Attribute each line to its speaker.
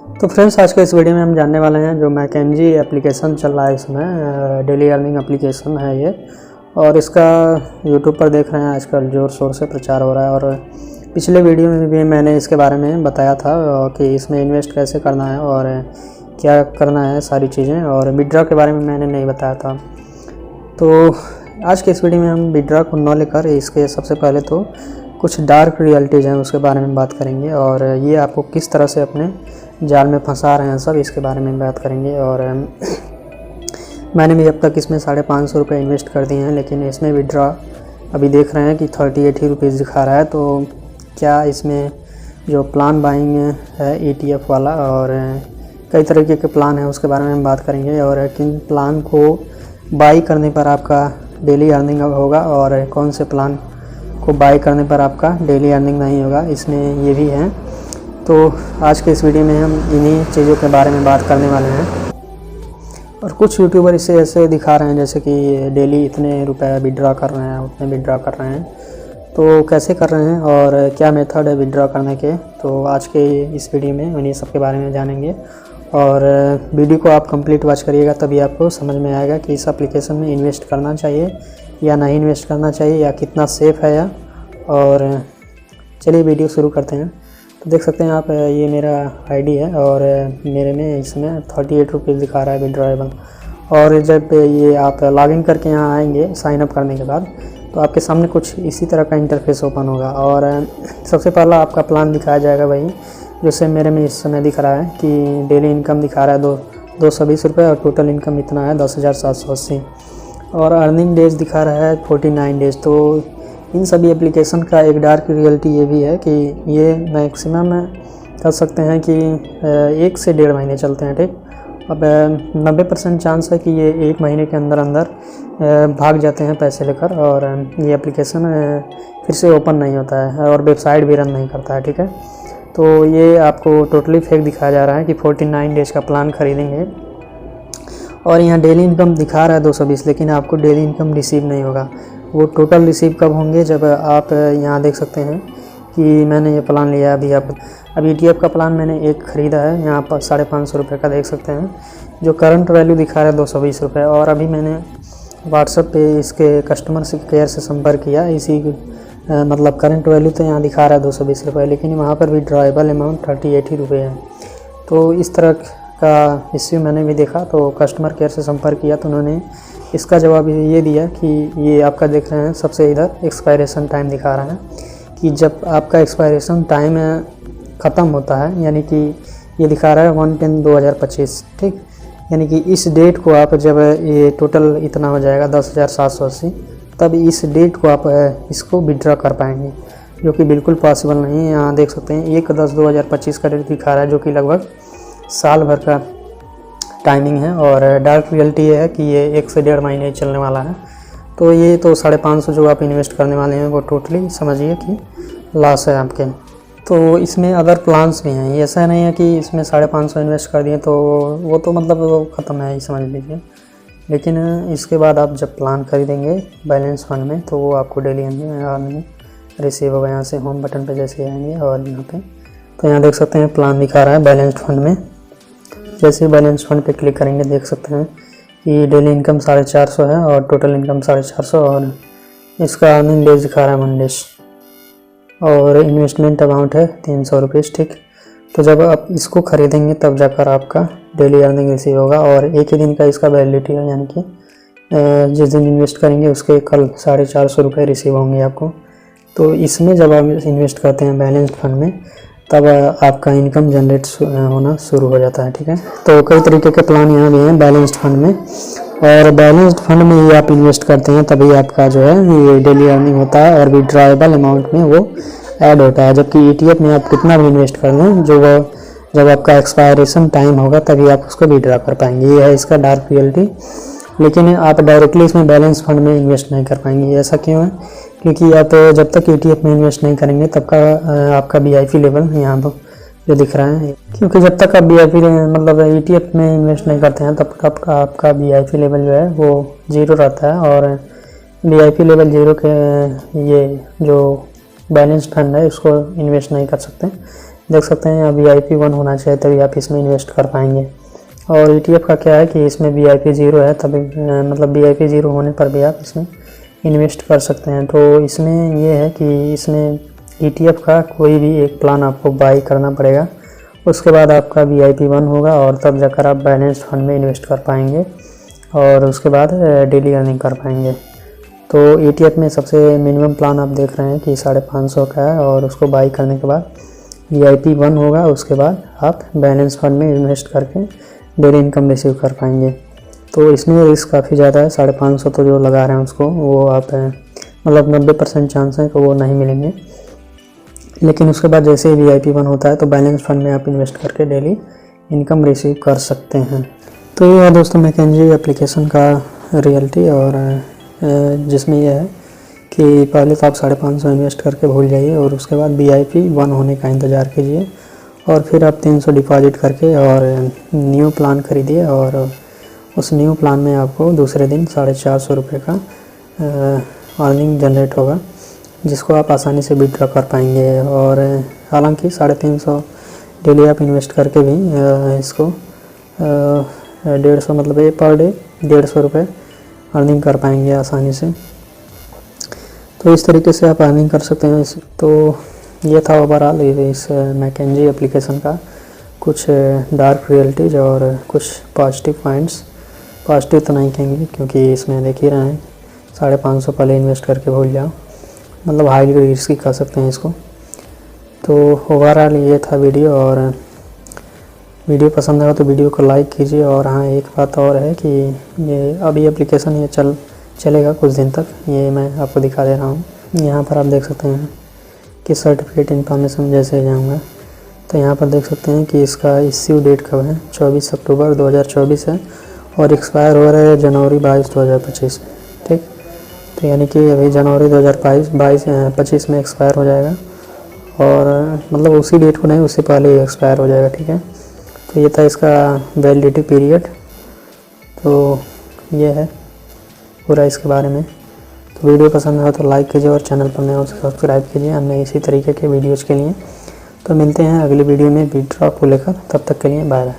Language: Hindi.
Speaker 1: तो फ्रेंड्स, आज के इस वीडियो में हम जानने वाले हैं जो मैकेंजी एप्लीकेशन चल रहा है, इसमें डेली अर्निंग एप्लीकेशन है ये, और इसका यूट्यूब पर देख रहे हैं आजकल ज़ोर शोर से प्रचार हो रहा है। और पिछले वीडियो में भी मैंने इसके बारे में बताया था कि इसमें इन्वेस्ट कैसे करना है और क्या करना है सारी चीज़ें, और विड्रॉ के बारे में मैंने नहीं बताया था। तो आज के इस वीडियो में हम विड्रॉ को न लेकर इसके सबसे पहले तो कुछ डार्क रियलिटीज़ हैं उसके बारे में बात करेंगे, और ये आपको किस तरह से अपने जाल में फंसा रहे हैं सब इसके बारे में बात करेंगे। और मैंने भी अब तक इसमें 550 रुपये इन्वेस्ट कर दिए हैं, लेकिन इसमें विड्रॉ अभी देख रहे हैं कि 38 रुपीज़ दिखा रहा है। तो क्या इसमें जो प्लान बाइंग है ETF वाला, और कई तरीके के प्लान हैं उसके बारे में हम बात करेंगे, और किन प्लान को बाई करने पर आपका डेली अर्निंग होगा और कौन से प्लान को बाई करने पर आपका डेली अर्निंग नहीं होगा, इसमें ये भी है। तो आज के इस वीडियो में हम इन्हीं चीज़ों के बारे में बात करने वाले हैं। और कुछ यूट्यूबर इसे ऐसे दिखा रहे हैं जैसे कि डेली इतने रुपए विड्रॉ कर रहे हैं, उतने विड्रॉ कर रहे हैं। तो कैसे कर रहे हैं और क्या मेथड है विड्रॉ करने के, तो आज के इस वीडियो में उन्हीं सब के बारे में जानेंगे। और वीडियो को आप कंप्लीट वॉच करिएगा, तभी आपको समझ में आएगा कि इस एप्लीकेशन में इन्वेस्ट करना चाहिए या नहीं इन्वेस्ट करना चाहिए, या कितना सेफ़ है या। और चलिए वीडियो शुरू करते हैं। तो देख सकते हैं आप, ये मेरा आईडी है और मेरे में इसमें 38 रुपीज़ दिखा रहा है विड्रॉएबल। और जब ये आप लॉगिन करके यहाँ आएंगे साइन अप करने के बाद, तो आपके सामने कुछ इसी तरह का इंटरफेस ओपन होगा। और सबसे पहला आपका प्लान दिखाया जाएगा वही, जैसे मेरे में इस समय दिख रहा है कि डेली इनकम दिखा रहा है 220 रुपये, और टोटल इनकम इतना है 10,780, और अर्निंग डेज दिखा रहा है 49 डेज। तो इन सभी एप्लीकेशन का एक डार्क रियलिटी ये भी है कि ये मैक्सिमम कर सकते हैं कि 1 से 1.5 महीने चलते हैं, ठीक। अब 90% चांस है कि ये 1 महीने के अंदर भाग जाते हैं पैसे लेकर, और ये एप्लीकेशन फिर से ओपन नहीं होता है और वेबसाइट भी रन नहीं करता है, ठीक है। तो ये आपको टोटली फेक दिखाया जा रहा है कि 49 डेज का प्लान खरीदेंगे, और यहाँ डेली इनकम दिखा रहा है 220, लेकिन आपको डेली इनकम रिसीव नहीं होगा। वो टोटल रिसीव कब होंगे, जब आप यहाँ देख सकते हैं कि मैंने ये प्लान लिया है अभी ETF का प्लान मैंने एक ख़रीदा है, यहाँ पर 550 रुपये का देख सकते हैं, जो करंट वैल्यू दिखा रहा है 220 रुपये। और अभी मैंने व्हाट्सएप पे इसके कस्टमर केयर से संपर्क किया, इसी मतलब करंट वैल्यू तो यहाँ दिखा रहा है 220 रुपये, लेकिन वहाँ पर विड्रॉएबल अमाउंट 38 रुपये है। तो इस तरह का इश्यू मैंने भी देखा, तो कस्टमर केयर से संपर्क किया, तो उन्होंने इसका जवाब ये दिया कि ये आपका देख रहे हैं सबसे इधर एक्सपायरेशन टाइम दिखा रहा है कि जब आपका एक्सपायरेशन टाइम ख़त्म होता है, यानी कि ये दिखा रहा है 1/10/2025, ठीक। यानी कि इस डेट को आप, जब ये टोटल इतना हो जाएगा 10,780, तब इस डेट को आप इसको विड्रॉ कर पाएंगे, जो कि बिल्कुल पॉसिबल नहीं है। यहाँ देख सकते हैं 1/10/2025 का डेट दिखा रहा है, जो कि लगभग साल भर का टाइमिंग है। और डार्क रियलिटी ये है कि ये 1 से 1.5 महीने चलने वाला है। तो ये तो 550 जो आप इन्वेस्ट करने वाले हैं वो टोटली समझिए कि लॉस है आपके। तो इसमें अदर प्लान्स भी हैं, ये ऐसा नहीं है कि इसमें 550 इन्वेस्ट कर दिए तो वो तो मतलब वो ख़त्म है ही समझ लीजिए। लेकिन इसके बाद आप जब प्लान खरीदेंगे बैलेंस फंड में, तो वो आपको डेली अर्निंग रिसीव होगा। यहाँ से होम बटन पर जैसे आएंगे और यहाँ पे, तो यहाँ देख सकते हैं प्लान दिखा रहा है बैलेंस्ड फंड में। जैसे ही बैलेंस फंड पे क्लिक करेंगे देख सकते हैं कि डेली इनकम 450 है और टोटल इनकम 450, और इसका अर्निंग डेज दिखा रहा है मंडेज, और इन्वेस्टमेंट अमाउंट है 300 रुपीज़, ठीक। तो जब आप इसको ख़रीदेंगे तब जाकर आपका डेली अर्निंग रिसीव होगा, और एक ही दिन का इसका वैलिडिटी है, यानी कि जिस दिन इन्वेस्ट करेंगे उसके कल 450 रुपये रिसीव होंगे आपको। तो इसमें जब आप इन्वेस्ट करते हैं बैलेंस्ड फंड में, तब आपका इनकम जनरेट होना शुरू हो जाता है, ठीक है। तो कई तरीके के प्लान यहाँ भी हैं बैलेंस्ड फंड में, और बैलेंस्ड फंड में ये आप इन्वेस्ट करते हैं तभी आपका जो है ये डेली अर्निंग होता है, और विड्रॉएबल अमाउंट में वो ऐड होता है। जबकि ETF में आप कितना भी इन्वेस्ट कर लें, जो वो जब आपका एक्सपायरेशन टाइम होगा तभी आप उसको विड्रॉ कर पाएंगे। ये है इसका डार्क रियलिटी। लेकिन आप डायरेक्टली इसमें बैलेंस फंड में इन्वेस्ट नहीं कर पाएंगे। ऐसा क्यों है? क्योंकि आप जब तक ETF में इन्वेस्ट नहीं करेंगे तब का आपका VIP लेवल यहाँ पर जो दिख रहा है, क्योंकि जब तक आप VIP मतलब ETF में इन्वेस्ट नहीं करते हैं तब तक आपका VIP लेवल जो है वो 0 रहता है। और VIP लेवल 0 के ये जो बैलेंस फंड है इसको इन्वेस्ट नहीं कर सकते। देख सकते हैं यहाँ VIP 1 होना चाहिए तभी आप इसमें इन्वेस्ट कर पाएंगे। और ETF का क्या है कि इसमें VIP 0 है, तभी मतलब VIP 0 होने पर भी आप इसमें इन्वेस्ट कर सकते हैं। तो इसमें ये है कि इसमें ETF का कोई भी एक प्लान आपको बाई करना पड़ेगा, उसके बाद आपका VIP 1 होगा और तब जाकर आप बैलेंस फंड में इन्वेस्ट कर पाएंगे और उसके बाद डेली अर्निंग कर पाएंगे। तो ETF में सबसे मिनिमम प्लान आप देख रहे हैं कि 550 का है और उसको बाई करने के बाद VIP 1 होगा, उसके बाद आप बैलेंस फंड में इन्वेस्ट करके डेली इनकम रिसीव कर पाएंगे। तो इसमें रिस्क काफ़ी ज़्यादा है, 550 तो जो लगा रहे हैं उसको वो आप मतलब 90% चांस है कि वो नहीं मिलेंगे। लेकिन उसके बाद जैसे ही VIP 1 होता है तो बैलेंस फंड में आप इन्वेस्ट करके डेली इनकम रिसीव कर सकते हैं। तो ये है दोस्तों मैकेंजी एप्लीकेशन का रियलिटी, और जिसमें यह है कि पहले तो आप 550 इन्वेस्ट करके भूल जाइए और उसके बाद VIP 1 होने का इंतज़ार कीजिए और फिर आप 300 डिपॉजिट करके और न्यू प्लान खरीदिए और उस न्यू प्लान में आपको दूसरे दिन 450 रुपये का अर्निंग जनरेट होगा, जिसको आप आसानी से विड्रॉ कर पाएंगे। और हालांकि 350 डेली आप इन्वेस्ट करके भी इसको 150 मतलब ये पर डे 150 रुपये अर्निंग कर पाएंगे आसानी से। तो इस तरीके से आप अर्निंग कर सकते हैं। तो ये था ओवरऑल इस मैकेंजी एप्लीकेशन का कुछ डार्क रियलिटीज़ और कुछ पॉजिटिव पॉइंट्स। पॉजिटिव तो नहीं कहेंगे क्योंकि इसमें देख ही रहे हैं 550 पहले इन्वेस्ट करके भूल जाओ, मतलब हाईली रिस्की कह सकते हैं इसको। तो ओवरऑल ये था वीडियो, और वीडियो पसंद आया तो वीडियो को लाइक कीजिए। और हाँ, एक बात और है कि ये अभी एप्लीकेशन ये चलेगा कुछ दिन तक, ये मैं आपको दिखा दे रहा हूँ। यहाँ पर आप देख सकते हैं कि सर्टिफिकेट इन्फॉर्मेशन जैसे जाऊँगा तो यहाँ पर देख सकते हैं कि इसका इश्यू डेट कब है, 24 अक्टूबर 2024 है और एक्सपायर हो रहा है जनवरी 22, 2025। ठीक, तो यानी कि अभी जनवरी 2025 में एक्सपायर हो जाएगा, और मतलब उसी डेट को नहीं, उससे पहले ही एक्सपायर हो जाएगा। ठीक है, तो ये था इसका वैलिडिटी पीरियड। तो ये है पूरा इसके बारे में। तो वीडियो पसंद आया तो लाइक कीजिए और चैनल पर नए हो तो सब्सक्राइब कीजिए अन्य इसी तरीके के वीडियोज़ के लिए। तो मिलते हैं अगली वीडियो में विड्रॉ को लेकर, तब तक के लिए बाय बाय।